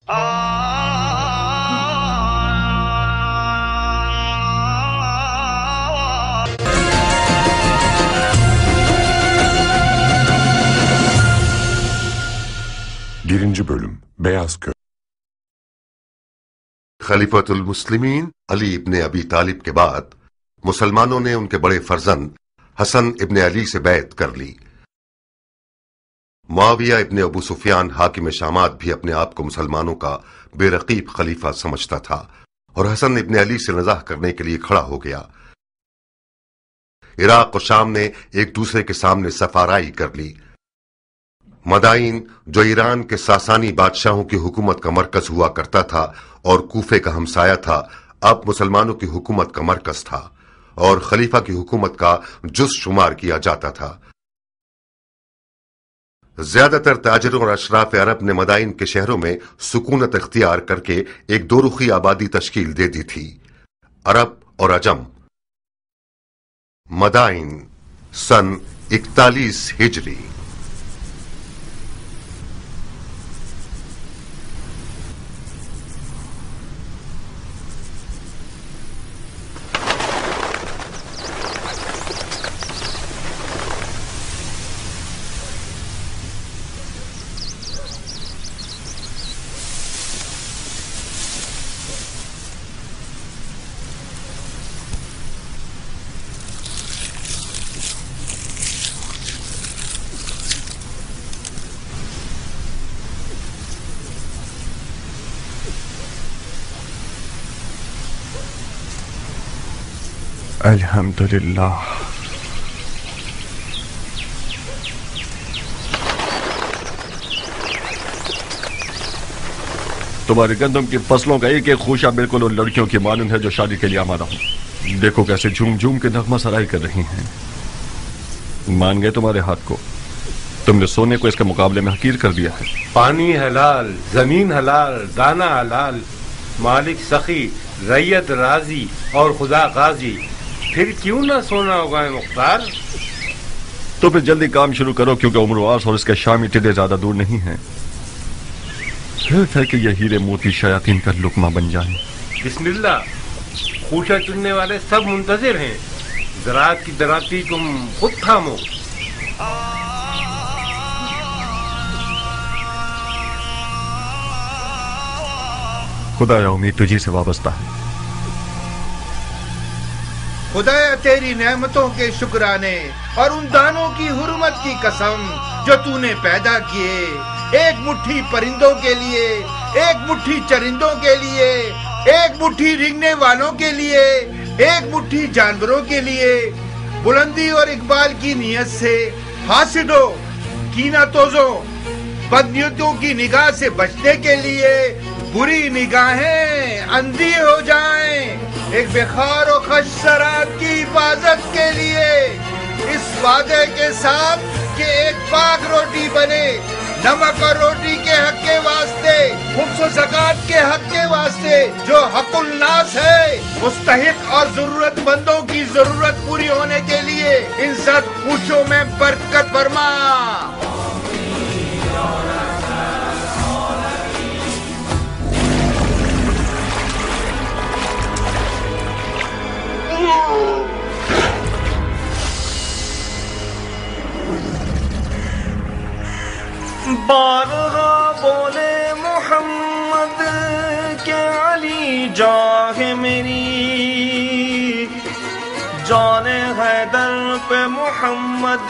Birinci Bölüm Beyaz Köy. खलीफतुल मुस्लिमीन अली इब्ने अबी तालिब के बाद मुसलमानों ने उनके बड़े फर्जंद हसन इब्ने अली से बैत कर ली। मुआविया इब्ने अबू सुफियान हाकिम शामात भी अपने आप को मुसलमानों का बेरकीब खलीफा समझता था और हसन इब्ने अली से नज़ाह करने के लिए खड़ा हो गया। इराक और शाम ने एक दूसरे के सामने सफाराई कर ली। मदाइन, जो ईरान के सासानी बादशाहों की हुकूमत का मरकज हुआ करता था और कूफे का हमसाया था, अब मुसलमानों की हुकूमत का मरकज था और खलीफा की हुकूमत का जुज़ शुमार किया जाता था। ज्यादातर ताजिरों और अशराफ अरब ने मदाइन के शहरों में सुकूनत इख्तियार करके एक दो रुखी आबादी तश्कील दे दी थी, अरब और अजम। मदाइन सन 41 हिजरी। अल्हम्दुलिल्लाह। तुम्हारी गंदम की फसलों का एक एक खूशा बिल्कुल उन लड़कियों की मानून है जो शादी के लिए आमादा हूं। देखो कैसे झूम झूम के नगमा सराई कर रही हैं। मान गए तुम्हारे हाथ को? तुमने सोने को इसके मुकाबले में हकीर कर दिया है। पानी हलाल, जमीन हलाल, दाना हलाल, मालिक सखी, रैयत राजी और खुदा गाजी, फिर क्यों ना सोना होगा मुख्तार? तो फिर जल्दी काम शुरू करो, क्योंकि उम्रवास और इसके शामी टिड्डे ज्यादा दूर नहीं हैं। सिर्फ है कि ये हीरे मोती शयातीन का लुकमा बन जाए। बिस्मिल्लाह, खूशा चुनने वाले सब मुंतजिर हैं। ज़राअत की दराती तुम खुद थामो। खुदाया उम्मीद तुझी से वाबस्ता है। खुदाया तेरी नेमतों के शुक्राने और उन दानों की हुर्मत की कसम जो तूने पैदा किए, एक मुट्ठी परिंदों के लिए, एक मुट्ठी चरिंदों के लिए, एक मुट्ठी रेंगने वालों के लिए, एक मुट्ठी जानवरों के लिए। बुलंदी और इकबाल की नियत से हासिदों, कीना तोजों, बदनियतों की निगाह से बचने के लिए बुरी निगाहें अंधी हो जाएं। एक बेखार और खश सरात की हिफाजत के लिए इस वादे के साथ कि एक पाक रोटी बने, नमक और रोटी के हक के वास्ते, खुम्स और ज़कात के हक के वास्ते, जो हकुल नास है, मुस्तहिक और जरूरतमंदों की जरूरत पूरी होने के लिए इन सब खुशियों में बरकत फरमा। बारहा बोले मोहम्मद के अली जाह मेरी, जाने हैदर पे मोहम्मद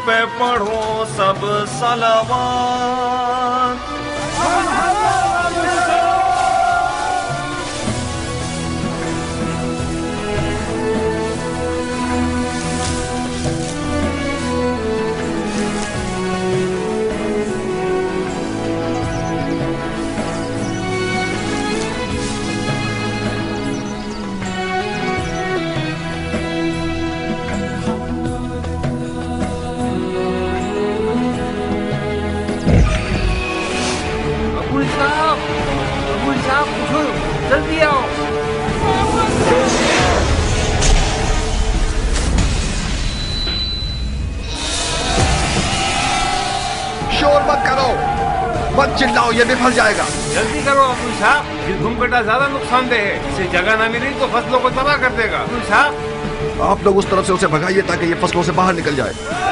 पे पढ़ो सब सलावात। जल्दी आओ। शोर मत करो, मत चिल्लाओ, ये भी फंस जाएगा। जल्दी करो अब्दुल साहब, ये घुमकटा ज्यादा नुकसानदेह है, इसे जगह न मिली तो फसलों को तबाह कर देगा। अब्दुल साहब, आप लोग उस तरफ से उसे भगाइए ताकि ये फसलों से बाहर निकल जाए।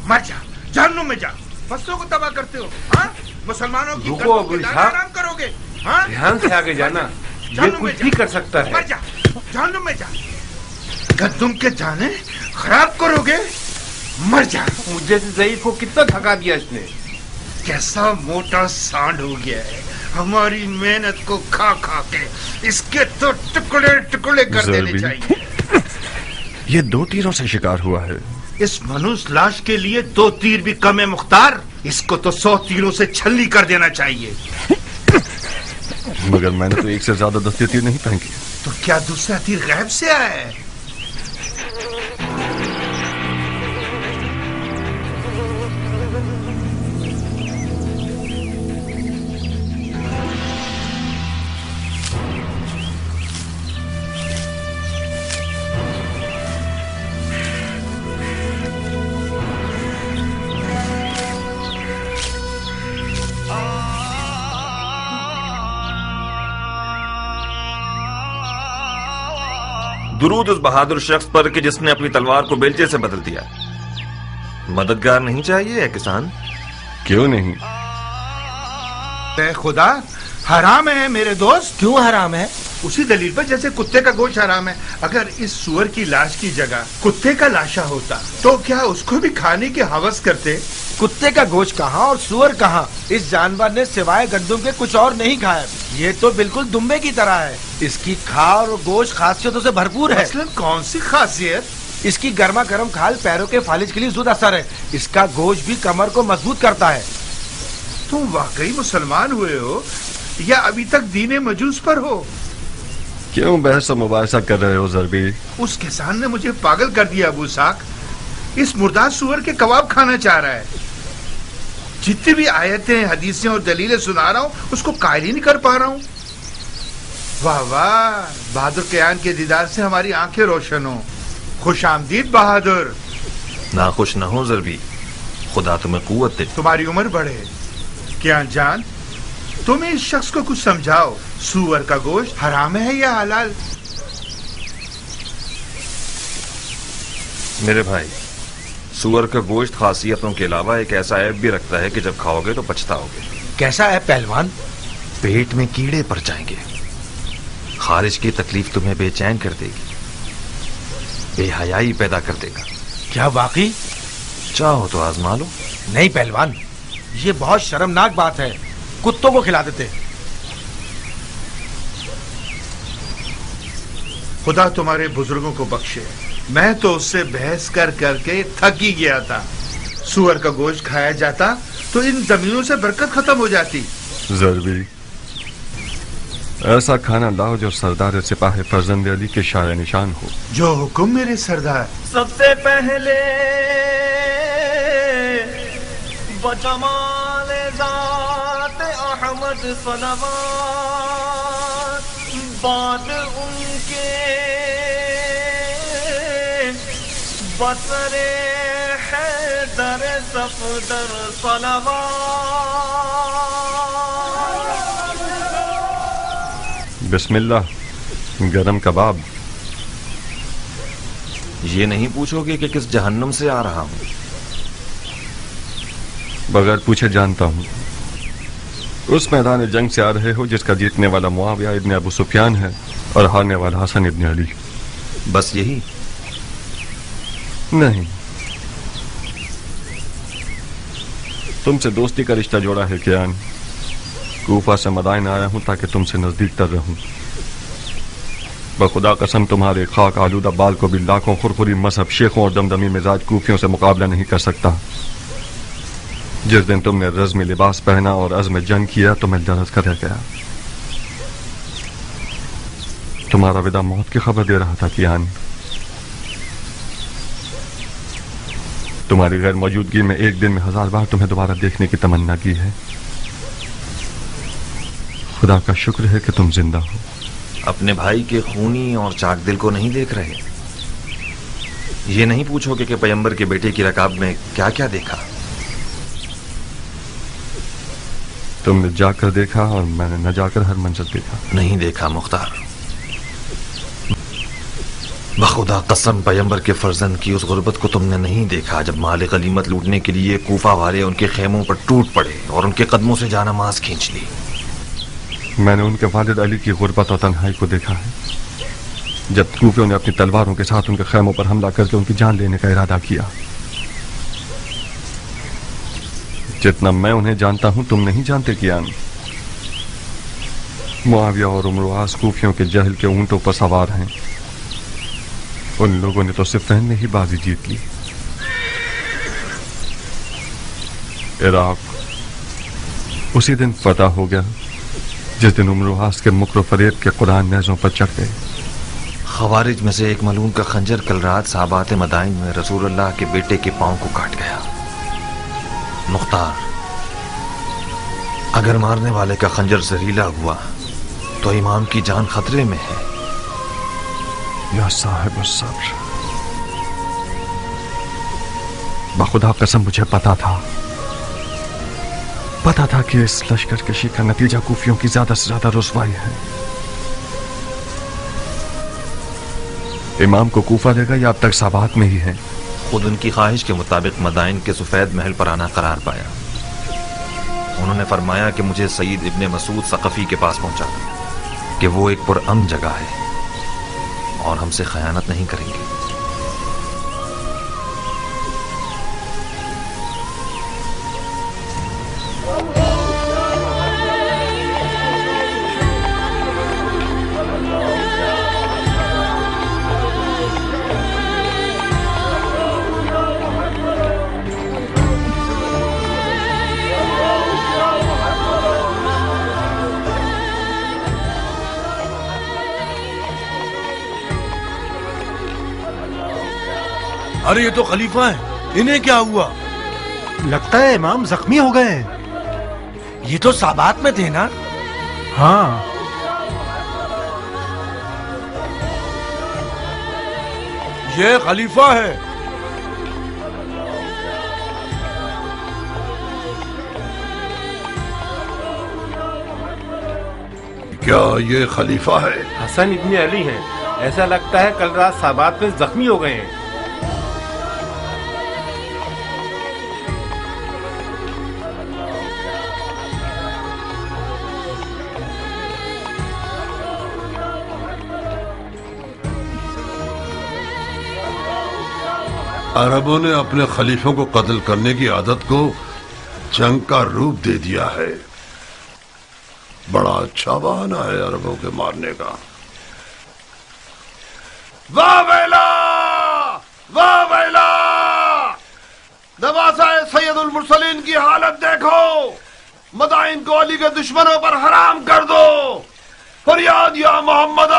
मर जा, जहन्नुम में जा, फसलों को तबाह करते हो। हाँ, मुसलमानों की रुको गर्दन अब्दुल के दाने साहब। आराम करोगे। हाँ, ध्यान से आगे जाना, ये कुछ भी कर सकता मर है। जा, जहन्नुम में जा, गंदुम के दाने खराब करोगे। मर जा। मुझे से ज़ईफ को कितना थका दिया इसने। कैसा मोटा सांड हो गया है, हमारी मेहनत को खा खा के इसके तो टुकड़े टुकड़े कर देने ज़रबी। चाहिए। ये 2 तीरों से शिकार हुआ है। इस मनुष्य लाश के लिए 2 तीर भी कम है मुख्तार, इसको तो 100 तीरों से छल्ली कर देना चाहिए। मगर मैंने तो 1 से ज्यादा 10 तीर नहीं फेंकी। तो क्या दूसरा तीर गैब से आया है? दुरूद उस बहादुर शख्स पर कि जिसने अपनी तलवार को बेलचे से बदल दिया। मददगार नहीं चाहिए है किसान? क्यों नहीं? ए खुदा, हराम है मेरे दोस्त। क्यों हराम है? उसी दलील पर जैसे कुत्ते का गोश्त हराम है। अगर इस सुअर की लाश की जगह कुत्ते का लाशा होता तो क्या उसको भी खाने की हवस करते? कुत्ते का गोश्त कहाँ और सुअर कहाँ? इस जानवर ने सिवाय गंदुम के कुछ और नहीं खाया। ये तो बिल्कुल दुम्बे की तरह है। इसकी खाल और गोश्त खासियतों से भरपूर है। मसलन कौन सी खासियत? इसकी गर्मा गर्म खाल पैरों के फालिज के लिए जुद असर है। इसका गोश्त भी कमर को मजबूत करता है। तुम वाकई मुसलमान हुए हो या अभी तक दीने मजूस पर हो? क्यों बहस और मुबाहिसा कर रहे हो ज़रबी? उस किसान ने मुझे पागल कर दिया अबू साक। इस मुर्दार सुअर के कबाब खाना चाह रहा है। जितनी भी आयतें, हदीसें और दलीलें सुना रहा हूँ उसको कायल ही नहीं कर पा रहा हूँ। वाह वाह, बहादुर कयान के दीदार से हमारी आंखें रोशन हो। खुश आमदीद बहादुर। नाखुश न हो ज़रबी, खुदा तुम्हें कुव्वत दे। तुम्हारी उम्र बढ़े। क्या जान, तुम इस शख्स को कुछ समझाओ, सुअर का गोश्त हराम है या हलाल? मेरे भाई, सुअर का गोश्त खासियतों के अलावा एक ऐसा ऐब भी रखता है कि जब खाओगे तो पछताओगे। कैसा है पहलवान? पेट में कीड़े पड़ जाएंगे। खारिज की तकलीफ तुम्हें बेचैन कर देगी, बेहयाई पैदा कर देगा। क्या वाकई? चाहो तो आजमा लो। नहीं पहलवान, ये बहुत शर्मनाक बात है। कुत्तों को खिला देते। खुदा तुम्हारे बुजुर्गों को बख्शे। मैं तो उससे बहस कर करके थक ही गया था। सुअर का गोश्त खाया जाता तो इन जमीनों से बरकत खत्म हो जाती। ज़रबी, ऐसा खाना लाओ जो सरदार सिपाही फर्जंद अली के शाय निशान हो। जो हुक्म मेरे सरदार। सबसे पहले बजमाल ज़ात अहमद सलवात, बाद उनके بسر حیدر صفدر صلوات. بسم اللہ. گرم کباب. یہ نہیں پوچھو گے کہ کس جہنم سے آ رہا ہوں؟ بغیر پوچھے جانتا ہوں. اس میدان جنگ سے آ رہے ہو جس کا جیتنے والا معاویہ ابن ابو سفیان ہے اور ہارنے والا حسن ابن علی. بس یہی؟ نہیں. تم سے دوستی کا رشتہ جوڑا ہے کیان. کوفہ سے مدائن آیا ہوں تاکہ تم سے نزدیک تر رہوں. بخدا قسم تمہارے خاک آلودہ بال کو بھی لاکھوں خرخری مذہب شیخوں اور دمدمی مزاج کوفیوں سے مقابلہ نہیں کر سکتا. جس دن تم نے رزمی لباس پہنا اور عزم جنگ کیا تو میں درد کر رہ گیا. تمہارا وداع موت کی خبر دے رہا تھا کیان. تمہاری غیر موجودگی میں ایک دن میں 1000 بار تمہیں دوبارہ دیکھنے کی تمنا کی ہے. خدا کا شکر ہے کہ تم زندہ ہو. اپنے بھائی کے خونی اور چاک دل کو نہیں دیکھ رہے؟ یہ نہیں پوچھو کہ پیغمبر کے بیٹے کی رکاب میں کیا کیا دیکھا؟ تم نے جا کر دیکھا اور میں نے نہ جا کر ہر منظر دیکھا. نہیں دیکھا مختار. بخدا قسم پیغمبر کے فرزند کی اس غربت کو تم نے نہیں دیکھا جب مال غنیمت لوٹنے کے لیے کوفہ والے ان کے خیموں پر ٹوٹ پڑے اور ان کے قدموں سے جانماز کھینچ لی. میں نے ان کے والد علی کی غربت اور تنہائی کو دیکھا ہے جب کوفیوں نے اپنی تلواروں کے ساتھ ان کے خیموں پر حملہ کر کے ان کی جان لینے کا ارادہ کیا. جتنا میں انہیں جانتا ہوں تم نہیں جانتے کیان. معاویہ اور امرواس کوفیوں کے جہل کے اونٹوں پر سوار ہیں. ان لوگوں نے تو صفین میں ہی بازی جیت لی. عراق اسی دن فتح ہو گیا جس دن امرواس کے مکر و فریب کے قرآن نیزوں پر چڑھ گئے. خوارج میں سے ایک ملعون کا خنجر کل رات صحابات مدائن میں رسول اللہ کے بیٹے کے پاؤں کو کاٹ گیا. مختار، اگر مارنے والے کا خنجر زہریلا ہوا تو امام کی جان خطرے میں ہے. یا صاحب الصبر، بخدا قسم مجھے پتا تھا کہ اس لشکر کشی کا نتیجہ کوفیوں کی زیادہ سے زیادہ رسوائی ہے. امام کو کوفہ لے گا یا اب تک سابات میں ہی ہے؟ خود ان کی خواہش کے مطابق مدائن کے سفید محل پر آنا قرار پایا. انہوں نے فرمایا کہ مجھے سید ابن مسعود ثقفی کے پاس پہنچا کہ وہ ایک پرامن جگہ ہے اور ہم سے خیانت نہیں کریں گے. ارے یہ تو خلیفہ ہیں، انہیں کیا ہوا؟ لگتا ہے امام زخمی ہو گئے ہیں. یہ تو سابات میں تھے نا؟ ہاں. یہ خلیفہ ہے. کیا یہ خلیفہ ہے؟ حسن ابن علی ہیں. ایسا لگتا ہے کل رات صحابات میں زخمی ہو گئے ہیں. عربوں نے اپنے خلیفوں کو قتل کرنے کی عادت کو جنگ کا روپ دے دیا ہے. بڑا اچھا بہانہ ہے عربوں کے مارنے کا. واہ ویلا واہ ویلا، نواسہ سید المرسلین کی حالت دیکھو. مدائن کو علی کے دشمنوں پر حرام کر دو. فریاد یا محمد.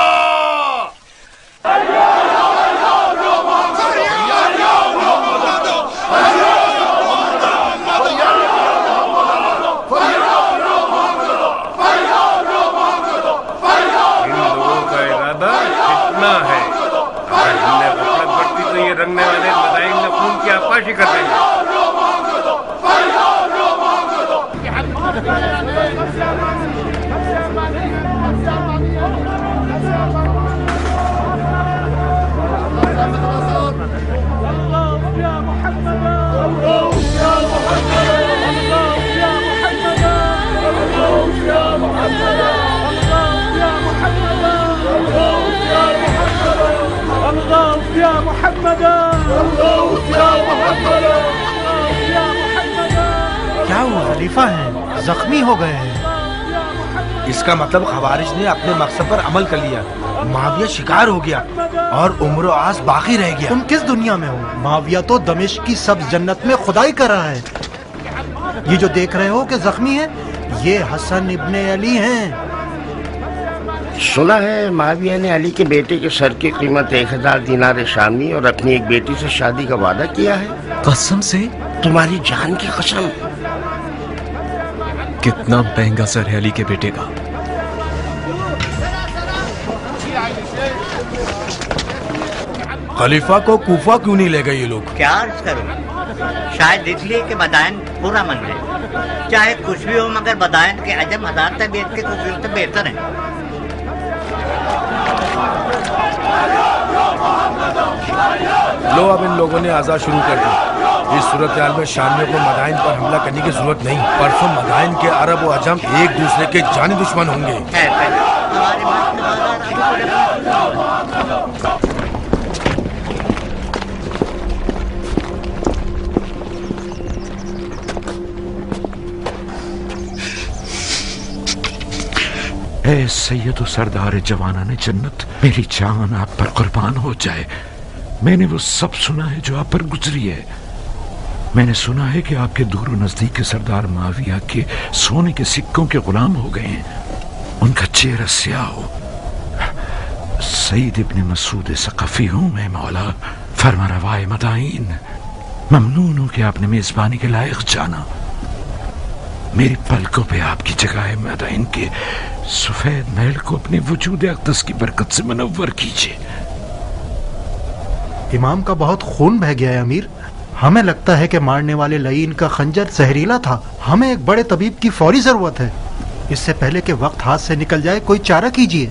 رنگنے والے کیا وہ خلیفہ ہیں؟ زخمی ہو گئے ہیں۔ اس کا مطلب خوارج نے اپنے مقصد پر عمل کر لیا، معاویہ شکار ہو گیا اور عمر و عاص باقی رہ گیا۔ تم کس دنیا میں ہو؟ معاویہ تو دمشق کی سبز جنت میں خدائی کر رہا ہے۔ یہ جو دیکھ رہے ہو کہ زخمی ہے، یہ حسن ابن علی ہیں۔ سنا ہے معاویہ نے علی کے بیٹے کے سر کی قیمت 1000 دینار شامی اور اپنی ایک بیٹی سے شادی کا وعدہ کیا ہے۔ قسم سے؟ تمہاری جان کی قسم۔ کتنا مہنگا سر ہے علی کے بیٹے کا۔ خلیفہ کو کوفہ کیوں نہیں لے گئے یہ لوگ؟ کیا عرض کروں، شاید اس لیے کہ مدائن پورا من ہے۔ چاہے کچھ بھی ہو مگر مدائن کے عجم 1000 طبیعت کے کوفیوں سے بہتر ہیں۔ لو اب ان لوگوں نے آزاد شروع کر دی۔ اس صورتحال میں شامیوں کو مدائن پر حملہ کرنے کی ضرورت نہیں۔ پرسوں مدائن کے عرب و عجم ایک دوسرے کے جانی دشمن ہوں گے۔ اے سید و سردار جوانان جنت، میری جان آپ پر قربان ہو جائے۔ میں نے وہ سب سنا ہے جو آپ پر گزری ہے۔ میں نے سنا ہے کہ آپ کے دور و نزدیک کے سردار معاویہ کے سونے کے سکوں کے غلام ہو گئے ہیں، ان کا چہرہ سیاہ ہو۔ سعید ابن مسعود ثقفی ہوں میں مولا، فرما روائے مدائن۔ ممنون ہوں کہ آپ نے میزبانی کے لائق جانا۔ میری پلکوں پہ آپ کی جگہ ہے مدائن کے سفید محل کو اپنے وجود اقدس کی برکت سے منور کیجیے۔ امام کا بہت خون بہہ گیا ہے امیر۔ ہمیں لگتا ہے کہ مارنے والے لعین کا خنجر زہریلا تھا۔ ہمیں ایک بڑے طبیب کی فوری ضرورت ہے۔ اس سے پہلے کہ وقت ہاتھ سے نکل جائے کوئی چارہ کیجیے۔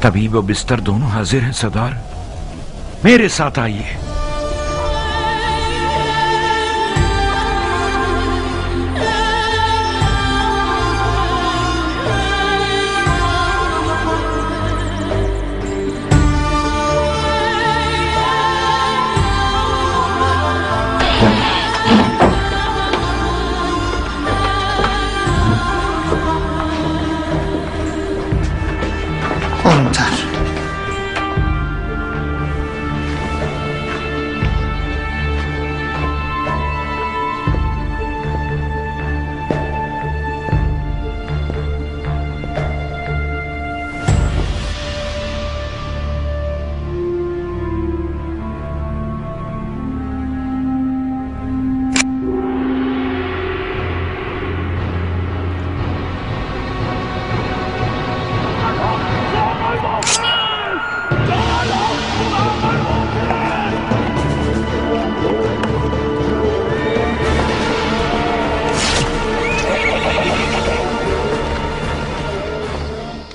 طبیب و بستر دونوں حاضر ہیں سردار، میرے ساتھ آئیے۔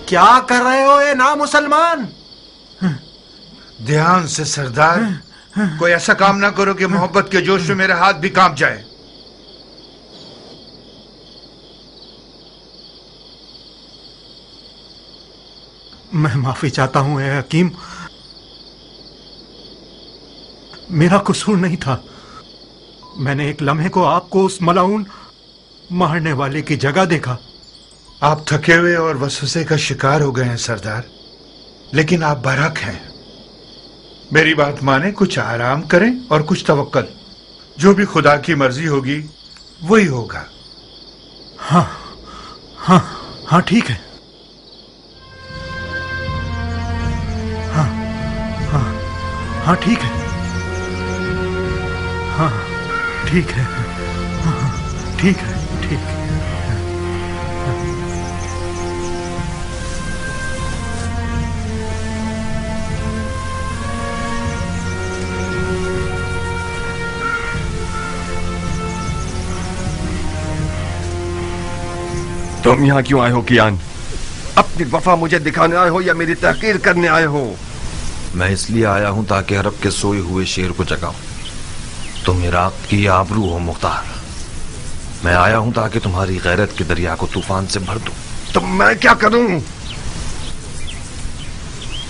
کیا کر رہے ہو اے نامسلمان؟ دھیان سے سردار، کوئی ایسا کام نہ کرو کہ محبت کے جوش میں میرے ہاتھ بھی کانپ جائے۔ میں معافی چاہتا ہوں اے حکیم، میرا قصور نہیں تھا۔ میں نے ایک لمحے کو آپ کو اس ملعون مارنے والے کی جگہ دیکھا۔ آپ تھکے ہوئے اور وسوسے کا شکار ہو گئے ہیں سردار، لیکن آپ برحق ہیں۔ میری بات مانیں، کچھ آرام کریں اور کچھ توکل۔ جو بھی خدا کی مرضی ہوگی وہی ہوگا۔ ہاں ہاں ہاں ٹھیک ہے۔ ہاں ہاں ہاں ٹھیک ہے۔ ہاں ٹھیک ہے۔ ہاں ٹھیک ہے، ٹھیک ہے۔ तुम यहाँ क्यों आए हो कियान? अपनी वफा मुझे दिखाने आए हो या मेरी तहकीर करने आए हो? मैं इसलिए आया हूं ताकि अरब के सोए हुए शेर को जगाऊं। तुम इराक की आबरू हो मुख्तार। मैं आया हूं ताकि तुम्हारी गैरत के दरिया को तूफान से भर दूं। तो मैं क्या करूं?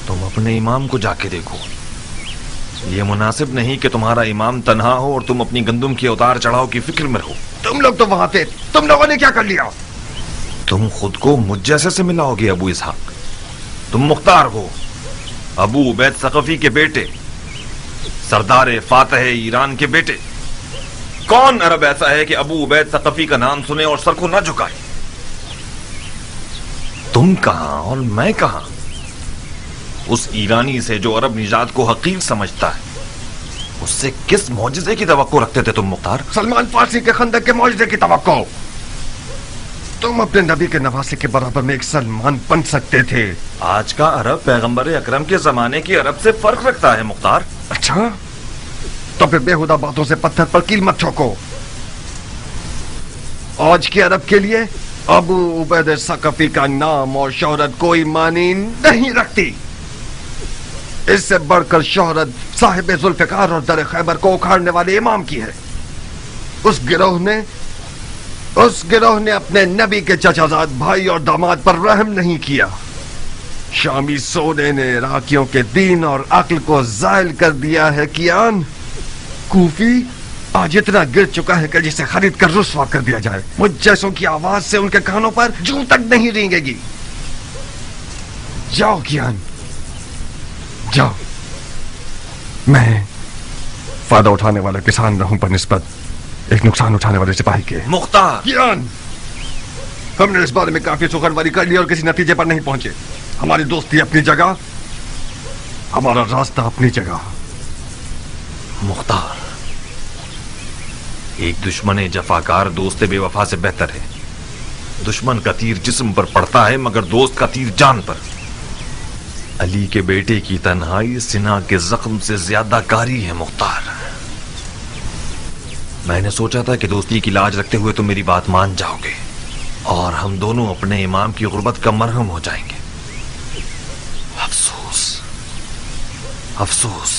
तुम अपने इमाम को जाके देखो। ये मुनासिब नहीं कि तुम्हारा इमाम तन्हा हो और तुम अपनी गंदुम के उतार चढ़ाव की फिक्र में रहो। तुम लोग तो वहां थे, तुम लोगों ने क्या कर लिया? तुम खुद को मुझ जैसे से मिलाओगे अबू इसहाक। तुम मुख्तार हो, अबू उबैद सकफी के बेटे, सरदार फातह ईरान के बेटे। कौन अरब ऐसा है कि अबू उबैद सकफी का नाम सुने और सर को न झुकाए? तुम कहां और मैं कहां? उस ईरानी से जो अरब निजात को हकीर समझता है, उससे किस मौजिजे की तवक्को रखते थे तुम मुख्तार? सलमान फारसी के खंदक के मौजिजे की तवक्को। तुम अपने नबी के नवासे के बराबर में एक सलमान बन सकते थे। आज का अरब पैगंबर अकरम के जमाने के अरब से फर्क रखता है मुख्तार। अच्छा, तो फिर बेहुदा बातों से पत्थर पर कील मत ठोको। आज के अरब के लिए अबू उबैद सकफी का नाम और शोहरत कोई मानी नहीं रखती। इससे बढ़कर शोहरत साहिब जुल्फिकार और दर खैबर को उखाड़ने वाले इमाम की है। उस गिरोह ने अपने नबी के चचाजाद भाई और दामाद पर रहम नहीं किया। शामी सोने ने इराकियों के दीन और अक्ल को जायल कर दिया है। कियान, कूफी आज इतना गिर चुका है कि जिसे खरीद कर रुस्वा कर दिया जाए। मुझ जैसों की आवाज से उनके कानों पर जूं तक नहीं रेंगेगी। जाओ कियान, जाओ। मैं फायदा उठाने वाला किसान रहूं पर निस्बत एक नुकसान उठाने वाले सिपाही के। मुख्तार, कियान, हमने इस बारे में काफी सुखनवारी कर ली और किसी नतीजे पर नहीं पहुंचे। हमारी दोस्ती अपनी जगह, हमारा रास्ता अपनी जगह। मुख्तार, एक दुश्मन जफाकार दोस्त बेवफा से बेहतर है। दुश्मन का तीर जिस्म पर पड़ता है मगर दोस्त का तीर जान पर। अली के बेटे की तन्हाई सिना के जख्म से ज्यादा कारी है मुख्तार। मैंने सोचा था कि दोस्ती की लाज रखते हुए तुम मेरी बात मान जाओगे और हम दोनों अपने इमाम की गुर्बत का मरहम हो जाएंगे। अफसोस, अफसोस।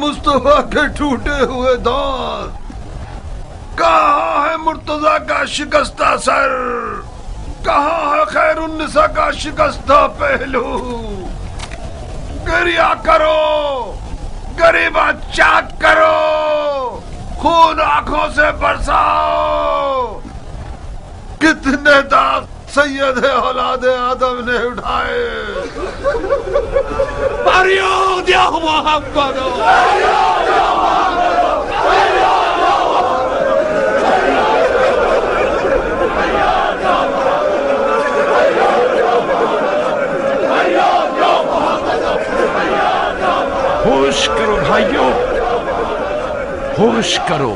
मुस्तफा के टूटे हुए दांत? कहाँ है मुर्तजा का शिकस्ता सर? कहाँ है खैरुन्निसा का शिकस्ता पहलू? गिरिया करो, गरीबा चाक करो, खून आंखों से बरसाओ। कितने दाग सैयद औलाद आदम ने उठाए। होश करो भाइयों, होश करो।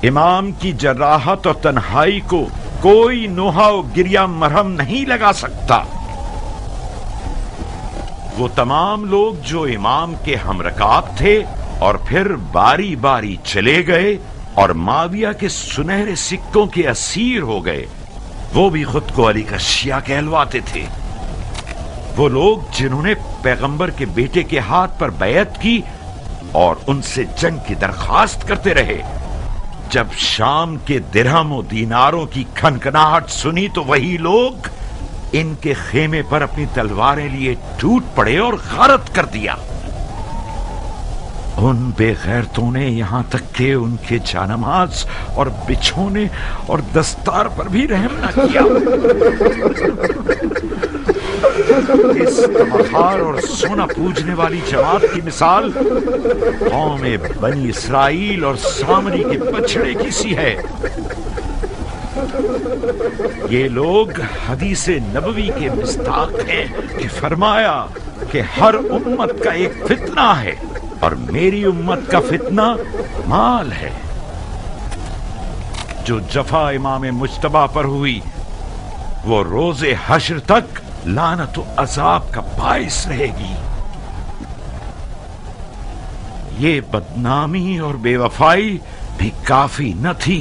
इमाम की जराहत और तन्हाई को कोई नोहा और गिरिया मरहम नहीं लगा सकता। वो तमाम लोग जो इमाम के हमरकाब थे और फिर बारी बारी चले गए और माविया के सुनहरे सिक्कों के असीर हो गए, वो भी खुद को अली का शिया कहलवाते थे। वो लोग जिन्होंने पैगंबर के बेटे के हाथ पर बैत की और उनसे जंग की दरखास्त करते रहे। जब शाम के दिरहम और दीनारों की खनखनाहट सुनी तो वही लोग इनके खेमे पर अपनी तलवारें लिए टूट पड़े और गारत कर दिया। उन बेगैरतों ने यहाँ तक कि उनके जानमाज और बिछोने और दस्तार पर भी रहम न किया। इस तमहार और सोना पूजने वाली जमात की मिसाल कौम बनी इसराइल और सामरी के बछड़े की सी है। ये लोग हदीस नबवी के मिस्ताक हैं कि फरमाया कि हर उम्मत का एक फितना है और मेरी उम्मत का फितना माल है। जो जफा इमाम मुज्तबा पर हुई वो रोजे हश्र तक लानत व अजाब का बाइस रहेगी। ये बदनामी और बेवफाई भी काफी न थी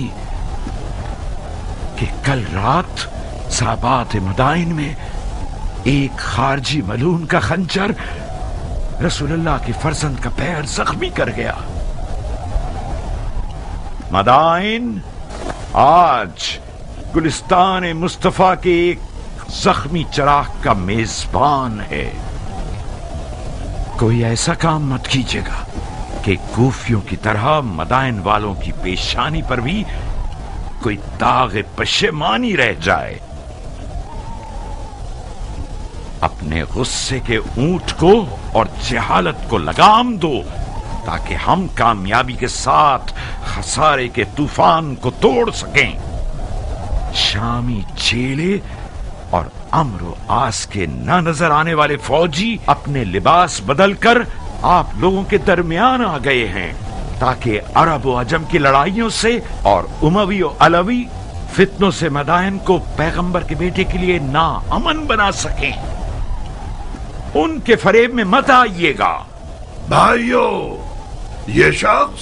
कि कल रात साबात मदाइन में एक खारजी मलून का खंजर रसूलुल्लाह के फर्जंद का पैर जख्मी कर गया। मदाइन आज गुलिस्तान मुस्तफा के एक जख्मी चराग का मेजबान है। कोई ऐसा काम मत कीजिएगा कि कूफियों की तरह मदाइन वालों की पेशानी पर भी कोई दाग पशेमानी रह जाए। अपने गुस्से के ऊंट को और जहालत को लगाम दो ताकि हम कामयाबी के साथ खसारे के तूफान को तोड़ सकें। शामी चेले और अम्र आस के न नजर आने वाले फौजी अपने लिबास बदलकर आप लोगों के दरमियान आ गए हैं ताकि अरब व अजम की लड़ाइयों से और उमवी और अलवी फितनों से मदाइन को पैगंबर के बेटे के लिए ना अमन बना सकें। उनके फरेब में मत आइएगा। भाइयों, ये शख्स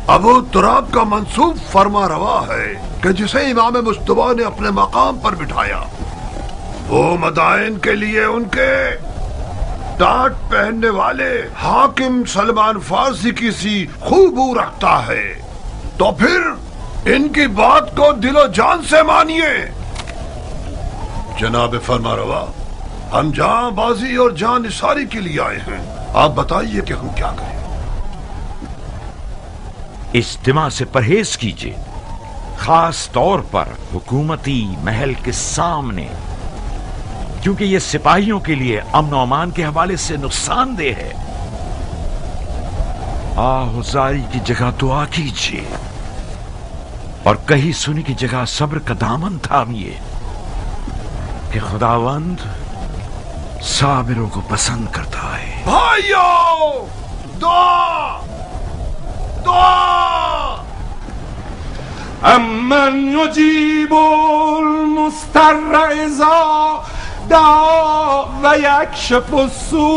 अबू तुराब का मंसूब फरमा रवा है कि जिसे इमाम मुस्तफा ने अपने मकाम पर बिठाया वो मदाइन के लिए उनके टाट पहनने वाले हाकिम सलमान फारसी की सी खूबू रखता है। तो फिर इनकी बात को दिलो जान से मानिए। जनाब फरमा रवा, हम जान बाजी और जान निसारी के लिए आए हैं। आप बताइए कि हम क्या करें। इज्तिमा से परहेज कीजिए, खास तौर पर हुकूमती महल के सामने, क्योंकि ये सिपाहियों के लिए अमन और अमान के हवाले से नुकसानदेह है। आहुजारी की जगह दुआ कीजिए और कही सुनी की जगह सब्र का दामन थामिए कि खुदावंद साबिरों को पसंद करता है। भाइयों, दुआ दुआ। अमन युजीबुल मुस्तर्र इज़ा दआ व यक्शिफु अस्सू।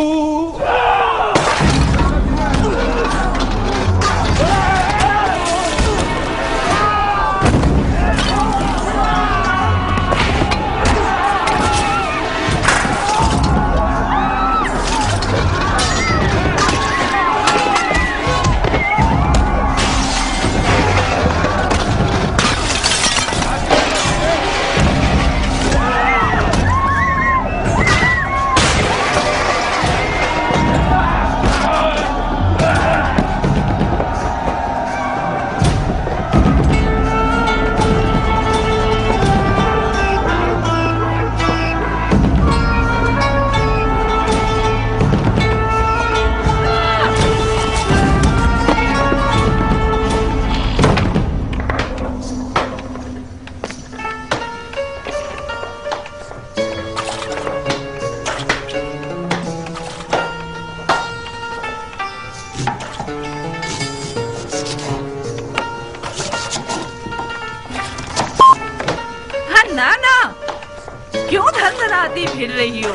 फिर रही हो,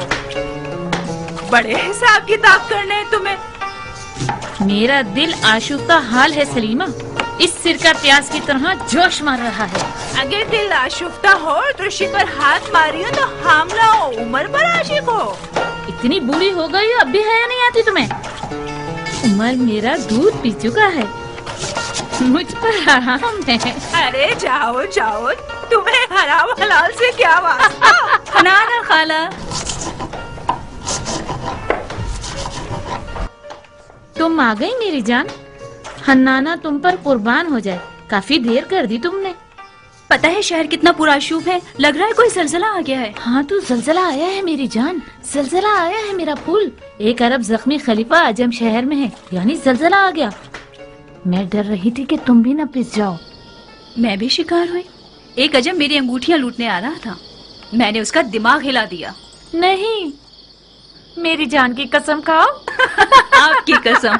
बड़े हिसाब किताब करने हैं तुम्हें। मेरा दिल आशुफ्ता हाल है सलीमा, इस सिर का प्याज की तरह जोश मार रहा है। अगर दिल आशुफ्ता हो तो ऋषि पर हाथ मारियो तो हामला हो, उमर पर आशिक हो। इतनी बूढ़ी हो गई हो अब भी हया नहीं आती तुम्हें। उमर मेरा दूध पी चुका है, मुझ पर आराम है। अरे जाओ जाओ, तुम्हें हराम हलाल से क्या वास्ता। ना ना खाला, तुम आ गई मेरी जान। हन्नाना तुम पर कुर्बान हो जाए, काफी देर कर दी तुमने। पता है शहर कितना पुरआशूब है, लग रहा है कोई जलजला आ गया है। हाँ तो जलजला आया है मेरी जान, जलजला आया है मेरा फूल। एक अरब जख्मी खलीफा अजम शहर में है, यानी जलजला आ गया। मैं डर रही थी कि तुम भी न पिस जाओ। मैं भी शिकार हुई। एक अजम मेरी अंगूठियां लूटने आ रहा था, मैंने उसका दिमाग हिला दिया। नहीं, मेरी जान की कसम खाओ। आपकी कसम।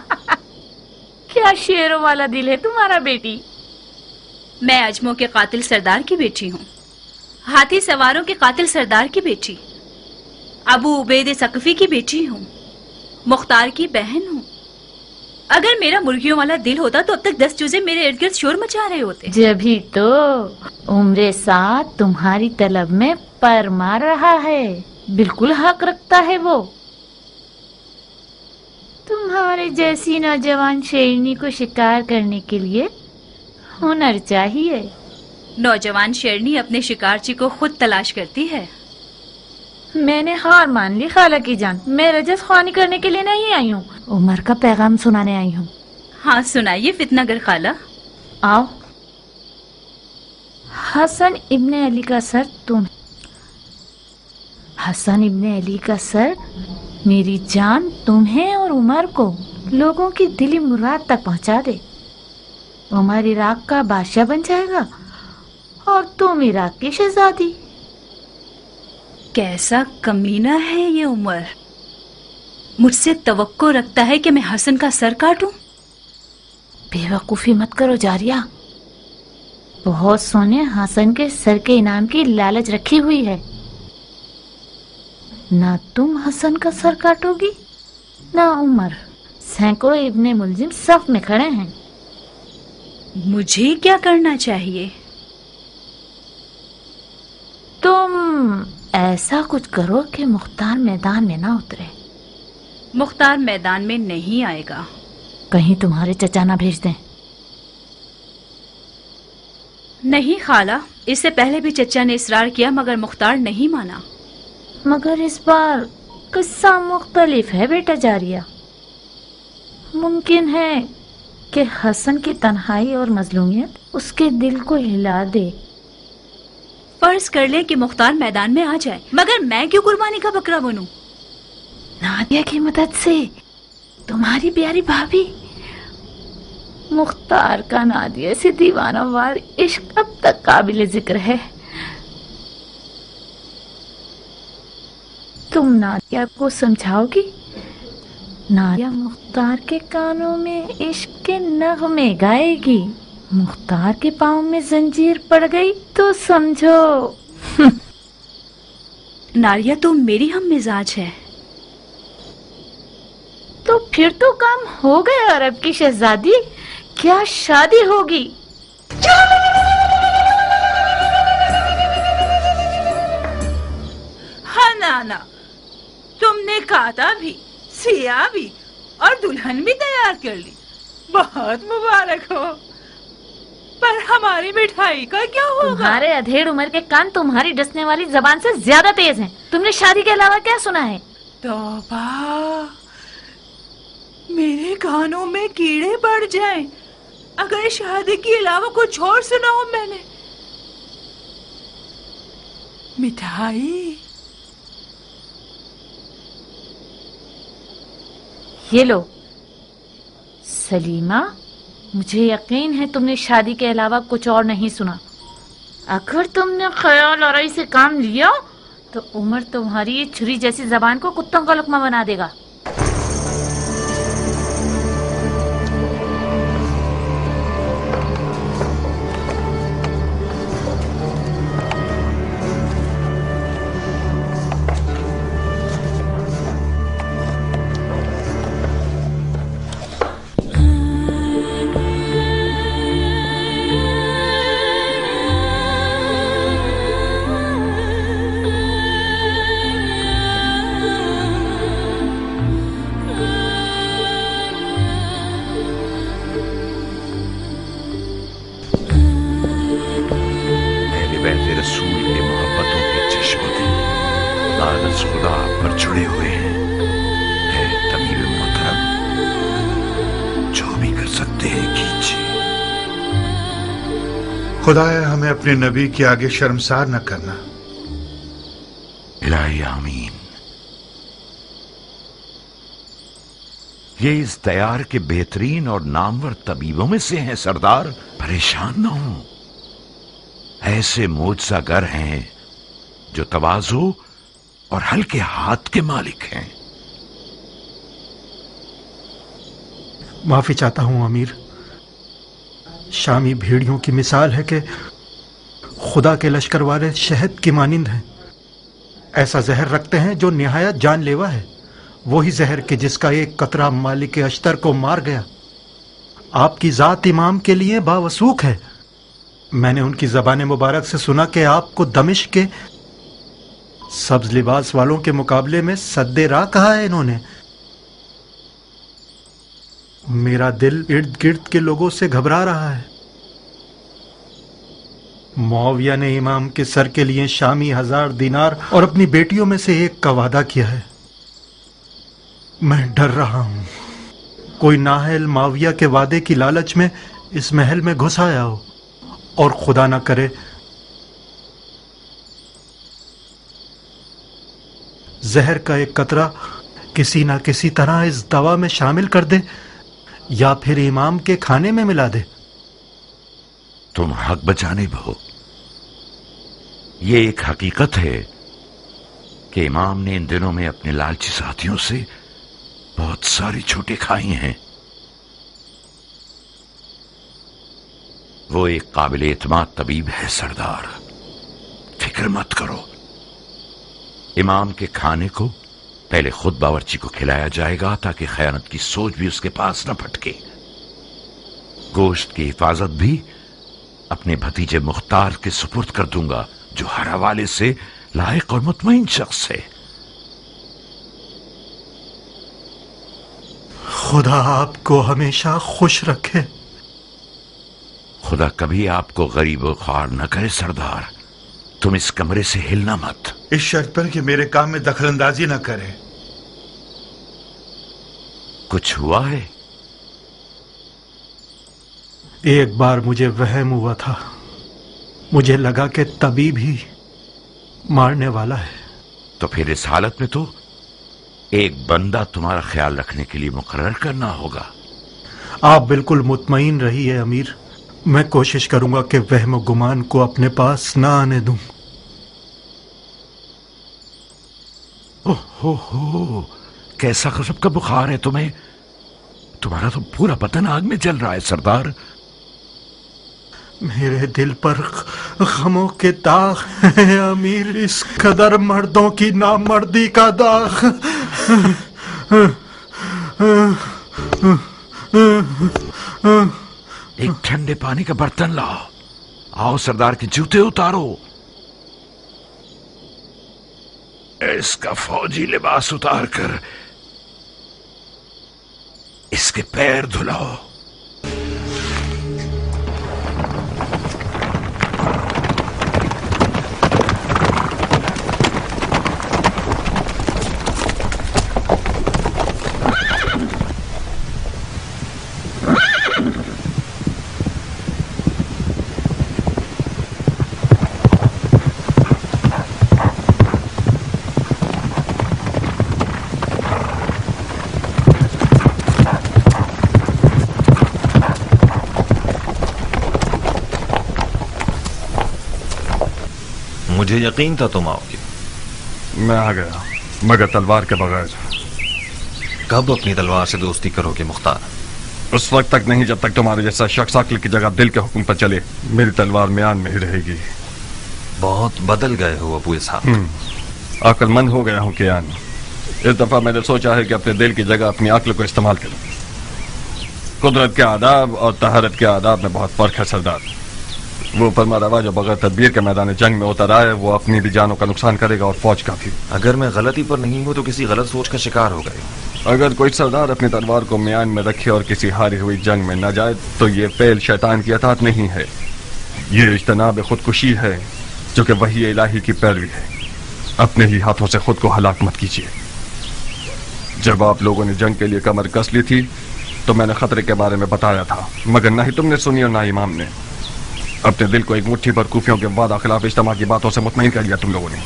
क्या शेरों वाला दिल है तुम्हारा बेटी। मैं अजमों के कातिल सरदार की बेटी हूँ, हाथी सवारों के कातिल सरदार की बेटी, अबू उबैद सकफी की बेटी हूँ, मुख्तार की बहन हूँ। अगर मेरा मुर्गियों वाला दिल होता तो अब तक 10 चूजे मेरे इर्द गिर्द शोर मचा रहे होते। जभी तो उम्र साथ तुम्हारी तलब में पर मार रहा है, बिल्कुल हक रखता है वो। तुम्हारे जैसी नौजवान शेरनी को शिकार करने के लिए हुनर चाहिए। नौजवान शेरनी अपने शिकारची को खुद तलाश करती है। मैंने हार मान ली खाला की जान, मैं रजस ख्वानी करने के लिए नहीं आई हूँ, उमर का पैगाम सुनाने आई हूँ। हाँ सुनाइए फितनागर खाला। आओ। हसन इब्ने अली का सर तुम, हसन इब्ने अली का सर मेरी जान तुम्हें और उमर को लोगों की दिली मुराद तक पहुँचा दे। उमर इराक का बादशाह बन जाएगा और तुम इराक की शहजादी। कैसा कमीना है ये उमर, मुझसे तवक्को रखता है कि मैं हसन का सर काटूं। बेवकूफी मत करो जारिया, बहुत सोने हसन के सर के इनाम की लालच रखी हुई है। ना तुम हसन का सर काटोगी ना उमर। सैकड़ों इब्ने मुलजिम सफ में खड़े हैं। मुझे क्या करना चाहिए? तुम ऐसा कुछ करो कि मुख्तार मैदान में ना उतरे। मुख्तार मैदान में नहीं आएगा। कहीं तुम्हारे चचा ना भेज दें। नहीं खाला, इससे पहले भी चचा ने इसरार किया मगर मुख्तार नहीं माना। मगर इस बार किस्सा मुख्तलिफ है बेटा जारिया। मुमकिन है कि हसन की तन्हाई और मजलूमियत उसके दिल को हिला दे। फर्ज कर ले कि मुख्तार मैदान में आ जाए, मगर मैं क्यों कुर्बानी का बकरा बनूं? नादिया की मदद से तुम्हारी प्यारी भाभी। मुख्तार का नादिया से दीवानावार इश्क अब तक काबिल जिक्र है। तुम नादिया को समझाओगी? नादिया मुख्तार के कानों में इश्क के नगमे गाएगी। मुख्तार के पाँव में जंजीर पड़ गई तो समझो। नारिया तो मेरी हम मिजाज है। तो फिर तो काम हो गया अरब की शहजादी, क्या शादी होगी? हाँ नाना, तुमने काता भी, सिया भी और दुल्हन भी तैयार कर ली। बहुत मुबारक हो। पर हमारी मिठाई का क्या होगा? तुम्हारे अधेड़ उम्र के कान तुम्हारी डसने वाली जबान से ज्यादा तेज हैं। तुमने शादी के अलावा क्या सुना है? तौबा, मेरे कानों में कीड़े पड़ जाएं अगर शादी के अलावा कुछ और सुना हो मैंने। मिठाई ये लो। सलीमा, मुझे यकीन है तुमने शादी के अलावा कुछ और नहीं सुना। अगर तुमने ख्याल और से काम लिया तो उमर तुम्हारी ये छुरी जैसी जबान को कुत्तों का लुकमा बना देगा। खुदाया हमें अपने नबी के आगे शर्मसार न करना। इलाही आमीन। ये इस दयार के बेहतरीन और नामवर तबीबों में से हैं सरदार। परेशान न हो, ऐसे मोजज़ागर हैं जो तवाज़ु और हल्के हाथ के मालिक हैं। माफी चाहता हूं अमीर। शामी भेड़ियों की मिसाल है कि खुदा के लश्कर वाले शहद की मानिंद हैं। ऐसा जहर रखते हैं जो निहायत जानलेवा है, वही जहर के जिसका एक कतरा मालिक अश्तर को मार गया। आपकी जात इमाम के लिए बावसूख है। मैंने उनकी ज़बान मुबारक से सुना कि आपको दमिश्क के सब्ज लिबास वालों के मुकाबले में सद्दे राह कहा है इन्होंने। मेरा दिल इर्द गिर्द के लोगों से घबरा रहा है। मुआविया ने इमाम के सर के लिए शामी 1000 दिनार और अपनी बेटियों में से एक का वादा किया है। मैं डर रहा हूं कोई नाहल मुआविया के वादे की लालच में इस महल में घुस आया हो और खुदा ना करे जहर का एक कतरा किसी ना किसी तरह इस दवा में शामिल कर दे या फिर इमाम के खाने में मिला दे। तुम हक बजानिब हो। ये एक हकीकत है कि इमाम ने इन दिनों में अपने लालची साथियों से बहुत सारी छूटें खाई हैं। वो एक काबिल एतमाद तबीब है सरदार, फिक्र मत करो। इमाम के खाने को पहले खुद बावर्ची को खिलाया जाएगा ताकि खयानत की सोच भी उसके पास न फटके। गोश्त की हिफाजत भी अपने भतीजे मुख्तार के सुपुर्द कर दूंगा, जो हर हवाले से लायक और मुतमईन शख्स है। खुदा आपको हमेशा खुश रखे। खुदा कभी आपको गरीब और ख्वार न करे सरदार। तुम इस कमरे से हिलना मत। इस शर्त पर कि मेरे काम में दखलंदाजी न करे। कुछ हुआ है? एक बार मुझे वहम हुआ था, मुझे लगा कि तबीब ही मारने वाला है। तो फिर इस हालत में तो एक बंदा तुम्हारा ख्याल रखने के लिए मुकर्रर करना होगा। आप बिल्कुल मुतमईन रहिए अमीर। मैं कोशिश करूंगा कि वहम और गुमान को अपने पास ना आने दूं। ओहो, कैसा गजब का बुखार है तुम्हें। तुम्हारा तो पूरा बदन आग में जल रहा है सरदार। मेरे दिल पर गमों के दाग हैं अमीर, इस कदर मर्दों की नामर्दी का दाग। एक ठंडे पानी का बर्तन लाओ। आओ सरदार के जूते उतारो। इसका फौजी लिबास उतार कर इसके पैर धुलाओ। मुझे यकीन था तुम आओगे। मैं आ गया, मगर तलवार के बगैर। कब अपनी तलवार से दोस्ती करोगे मुख्तार? उस वक्त तक नहीं जब तक तुम्हारे जैसा शख्स अक्ल की जगह दिल के हुक्म पर चले। मेरी तलवार म्यान में ही रहेगी। बहुत बदल गए हो अबू इसहाक। अक्लमंद हो गया हूँ कियान। इस दफा मैंने सोचा है कि अपने दिल की जगह अपनी अक्ल को इस्तेमाल करूं। कुदरत के आदाब और तहारत के आदाब में बहुत फर्क है सरदार। वो फरमारवा जो बगैर तदबीर के मैदान जंग में उतर आए, वो अपनी भी जानों का नुकसान करेगा और फौज का भी। अगर मैं गलती पर नहीं हूं तो किसी गलत सोच का शिकार हो गए। अगर कोई सरदार अपनी तलवार को म्यान में रखे और किसी हारी हुई जंग में न जाए तो ये फेल शैतान की अतात नहीं है, ये इज्तनाब खुदकुशी है, जो कि वही इलाही की पैरवी है। अपने ही हाथों से खुद को हलाक मत कीजिए। जब आप लोगों ने जंग के लिए कमर कस ली थी तो मैंने खतरे के बारे में बताया था, मगर ना ही तुमने सुनी और ना इमाम ने। अपने दिल को एक मुट्ठी पर कूफियों के वादा खिलाफ इज्तिमा की बातों से मुतमईन कर लिया तुम लोगों ने,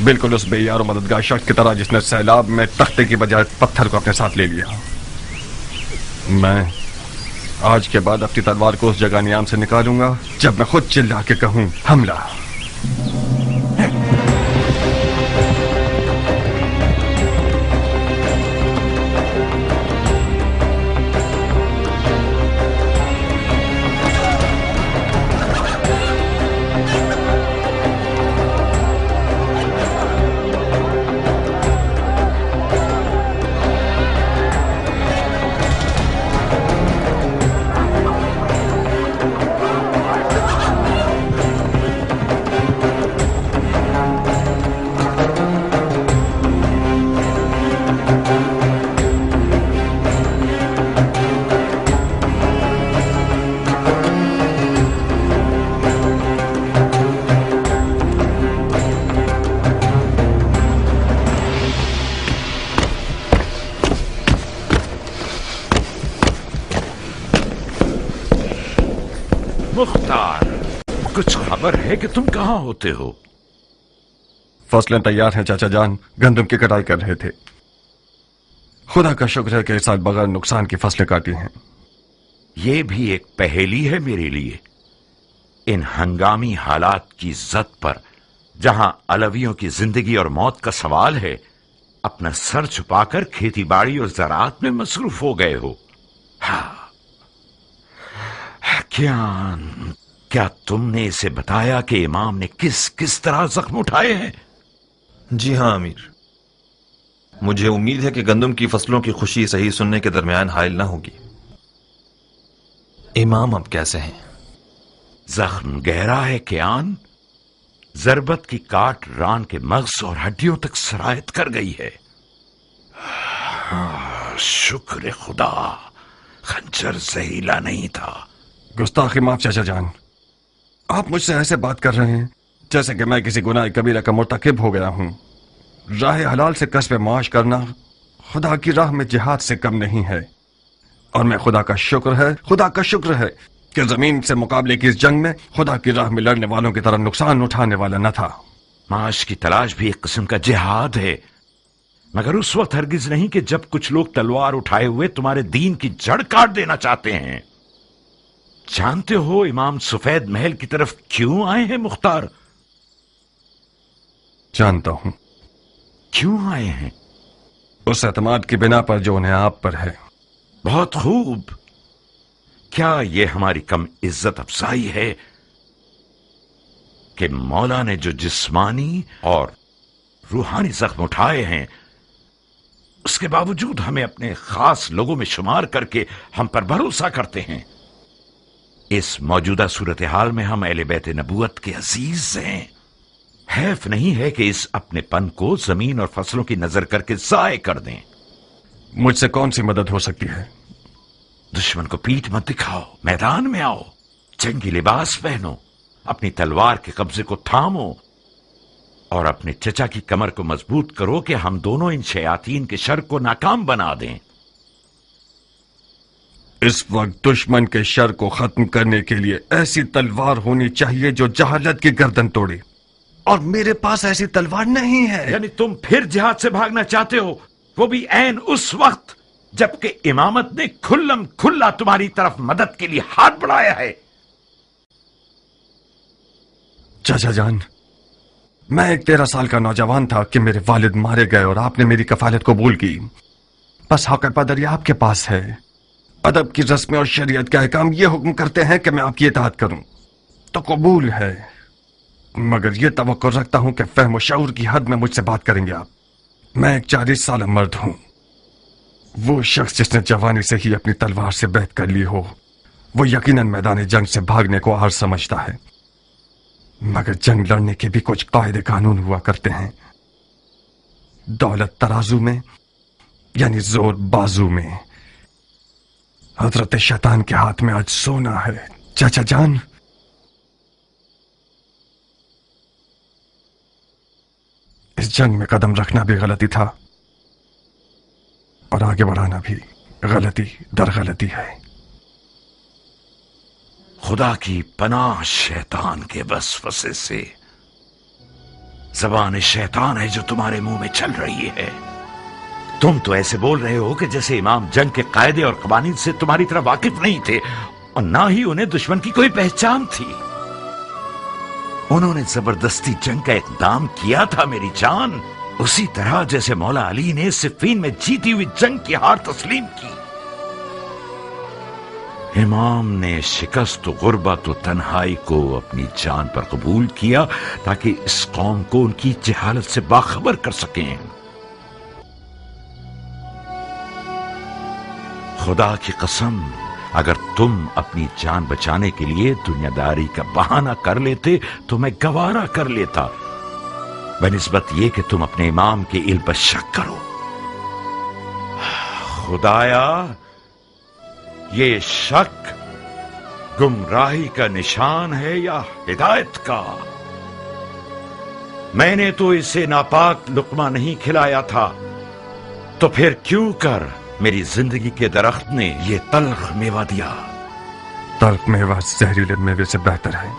बिल्कुल उस बेयार और मददगार शख्स की तरह जिसने सैलाब में तख्ते की बजाय पत्थर को अपने साथ ले लिया। मैं आज के बाद अपनी तलवार को उस जगह नियाम से निकालूंगा जब मैं खुद चिल्ला के कहूं हमला। मुख्तार, कुछ खबर है कि तुम कहाँ होते हो? फसलें तैयार हैं चाचा जान, गंदम की कटाई कर रहे थे। खुदा का शुक्र है कि इस साल बगैर नुकसान की फसलें काटी हैं। ये भी एक पहेली है मेरे लिए। इन हंगामी हालात की इज्जत पर, जहां अलवियों की जिंदगी और मौत का सवाल है, अपना सर छुपाकर खेती बाड़ी और ज़राअत में मसरूफ हो गए हो। हाँ, क्या तुमने इसे बताया कि इमाम ने किस किस तरह जख्म उठाए हैं? जी हाँ अमीर, मुझे उम्मीद है कि गंदम की फसलों की खुशी सही सुनने के दरमियान हायल ना होगी। इमाम अब कैसे हैं? जख्म गहरा है कियान। जरबत की काट रान के मग़ज़ और हड्डियों तक सरायत कर गई है। शुक्र खुदा, खंजर जहीला नहीं था। गुस्ताखी माफ चाचा जान, आप मुझसे ऐसे बात कर रहे हैं जैसे कि मैं किसी गुनाह कबीरा का मुर्तकिब हो गया हूं। राह हलाल से कसब माश करना खुदा की राह में जिहाद से कम नहीं है, और मैं खुदा का शुक्र है कि जमीन से मुकाबले की इस जंग में खुदा की राह में लड़ने वालों की तरह नुकसान उठाने वाला न था। माश की तलाश भी एक किस्म का जिहाद है, मगर उस वक्त हरगिज नहीं कि जब कुछ लोग तलवार उठाए हुए तुम्हारे दीन की जड़ काट देना चाहते हैं। जानते हो इमाम सफेद महल की तरफ क्यों आए हैं मुख्तार? जानता हूं। क्यों आए हैं? उस एतमाद की बिना पर जो उन्हें आप पर है। बहुत खूब। क्या यह हमारी कम इज्जत अफजाई है कि मौला ने जो जिस्मानी और रूहानी जख्म उठाए हैं, उसके बावजूद हमें अपने खास लोगों में शुमार करके हम पर भरोसा करते हैं। इस मौजूदा सूरत हाल में हम अहले बैत नबूवत के अजीज हैं। हैफ नहीं है कि इस अपने पन को जमीन और फसलों की नजर करके जाय कर दें। मुझसे कौन सी मदद हो सकती है? दुश्मन को पीठ मत दिखाओ, मैदान में आओ, जंगी लिबास पहनो, अपनी तलवार के कब्जे को थामो और अपने चचा की कमर को मजबूत करो कि हम दोनों इन शयातीन के शर को नाकाम बना दें। इस वक्त दुश्मन के शर को खत्म करने के लिए ऐसी तलवार होनी चाहिए जो जहालत की गर्दन तोड़े, और मेरे पास ऐसी तलवार नहीं है। यानी तुम फिर जिहाद से भागना चाहते हो, वो भी ऐन उस वक्त जबकि इमामत ने खुल्लम खुल्ला तुम्हारी तरफ मदद के लिए हाथ बढ़ाया है। चाचा जान, मैं एक 13 साल का नौजवान था कि मेरे वालिद मारे गए और आपने मेरी कफालत कबूल की। बस हक पदर आपके पास है। अदब की रस्में और शरीयत के अहकाम ये हुक्म करते हैं कि मैं आपकी इताअत करूं, तो कबूल है, मगर ये तवक्को रखता हूं कि फहम शऊर की हद में मुझसे बात करेंगे आप। मैं एक 40 साल मर्द हूं, वो शख्स जिसने जवानी से ही अपनी तलवार से बैत कर ली हो, वो यकीनन मैदान जंग से भागने को आर समझता है, मगर जंग लड़ने के भी कुछ कायदे कानून हुआ करते हैं। दौलत तराजू में यानी जोर बाजू में। हजरत शैतान के हाथ में आज सोना है चाचा जान। इस जंग में कदम रखना भी गलती था और आगे बढ़ाना भी गलती दर गलती है। خدا کی پناہ شیطان کے وسوسے سے. زبان شیطان ہے جو تمہارے منہ میں چل رہی ہے. تم تو ایسے بول رہے ہو کہ جیسے امام جنگ کے قاعدے اور قوانین سے تمہاری طرح واقف نہیں تھے اور نہ ہی انہیں دشمن کی کوئی پہچان تھی. انہوں نے زبردستی جنگ کا اقدام کیا تھا میری جان، اسی طرح جیسے مولا علی نے صفین میں جیتی ہوئی جنگ کی ہار تسلیم کی. امام نے شکست و غربت و تنہائی کو اپنی جان پر قبول کیا تاکہ اس قوم کو ان کی جہالت سے باخبر کر سکیں. خدا کی قسم، اگر تم اپنی جان بچانے کے لیے دنیا داری کا بہانہ کر لیتے تو میں گوارا کر لیتا، بنسبت یہ کہ تم اپنے امام کے علم پر شک کرو. خدایا، یہ شک گمراہی کا نشان ہے یا ہدایت کا؟ میں نے تو اسے ناپاک لقمہ نہیں کھلایا تھا، تو پھر کیوں کر میری زندگی کے درخت نے یہ تلخ میوہ دیا؟ تلخ میوہ زہریلے میوے سے بہتر ہے.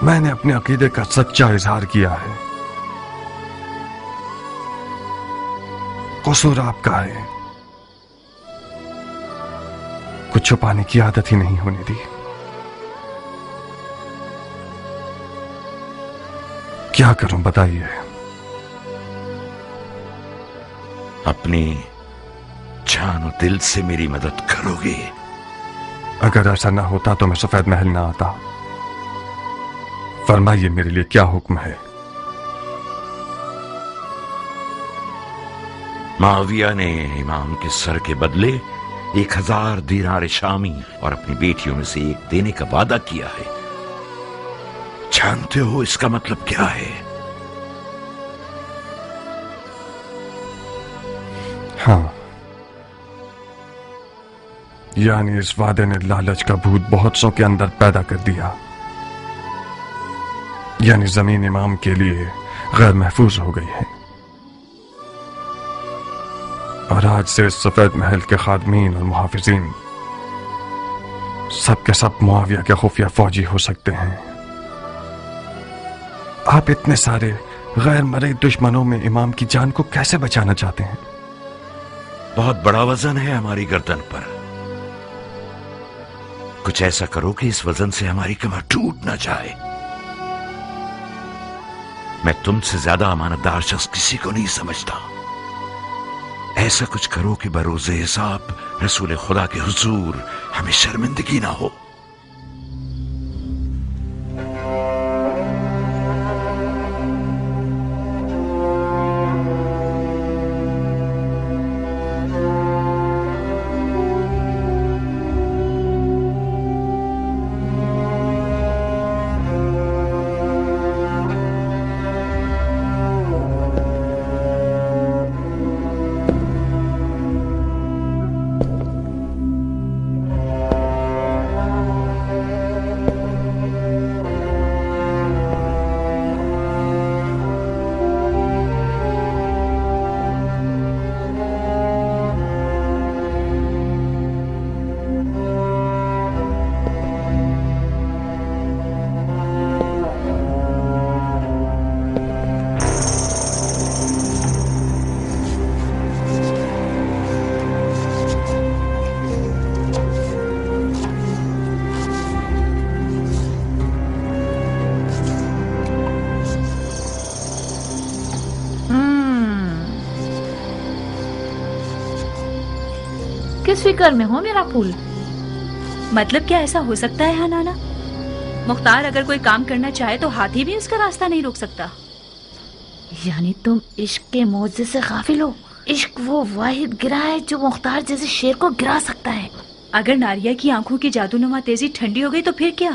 میں نے اپنے عقیدے کا سچا اظہار کیا ہے. قصور آپ کا ہے، کچھ چھپانے کی عادت ہی نہیں ہونے دی. کیا کروں بتائیے؟ اپنی جان و دل سے میری مدد کرو گے؟ اگر ایسا نہ ہوتا تو میں سفید محل نہ آتا. فرمائیے میرے لیے کیا حکم ہے؟ معاویہ نے امام کے سر کے بدلے 1000 دینار شامی اور اپنی بیٹیوں میں سے ایک دینے کا وعدہ کیا ہے. جانتے ہو اس کا مطلب کیا ہے؟ ہاں، یعنی اس وعدے نے لالچ کا بھوت بہت سو کے اندر پیدا کر دیا. یعنی زمین امام کے لیے غیر محفوظ ہو گئی ہے، اور آج سے اس سفید محل کے خادمین اور محافظین سب کے سب معاویہ کے خفیہ فوجی ہو سکتے ہیں. آپ اتنے سارے غیر مرئی دشمنوں میں امام کی جان کو کیسے بچانا چاہتے ہیں؟ بہت بڑا وزن ہے ہماری گردن پر. کچھ ایسا کرو کہ اس وزن سے ہماری کمر ٹوٹ نہ جائے. میں تم سے زیادہ امانتدار شخص کسی کو نہیں سمجھتا. ایسا کچھ کرو کہ بروز حساب رسول خدا کے حضور ہمیں شرمندگی نہ ہو. کس فکر میں ہو میرا پھول؟ مطلب کیا ایسا ہو سکتا ہے حنانا؟ مختار اگر کوئی کام کرنا چاہے تو ہاتھی بھی اس کا راستہ نہیں روک سکتا. یعنی تم عشق کے معجزے سے غافل ہو؟ عشق وہ واحد گرہ ہے جو مختار جیسے شیر کو گرا سکتا ہے. اگر نادیہ کی آنکھوں کی جادو نما تیزی ٹھنڈی ہو گئی تو پھر کیا؟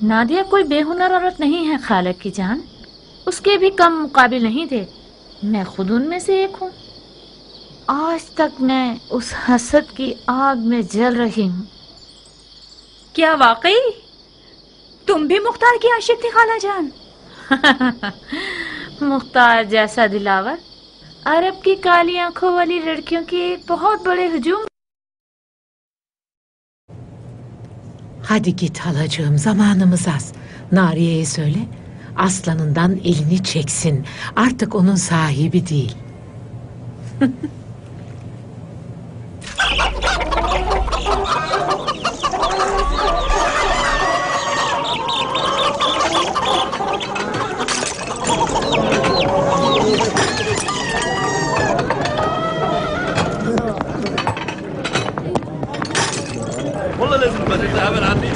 نادیہ کوئی بے ہنر عورت نہیں ہے خالق کی جان، اس کے بھی کم مقابل نہیں تھے. میں خود ان میں سے ایک ہوں. آج تک میں اس حسد کی آگ میں جل رہی ہوں. کیا واقعی تم بھی مختار کی عاشق تھی خالہ جان؟ مختار جیسا دلاور عرب کی کالی آنکھوں والی لڑکیوں کی ایک بہت بڑے ہجوم Hadi git halacığım, zamanımız az. Nariye'ye söyle, aslanından elini çeksin. Artık onun sahibi değil. والله لازم تبقى تتقابل عني.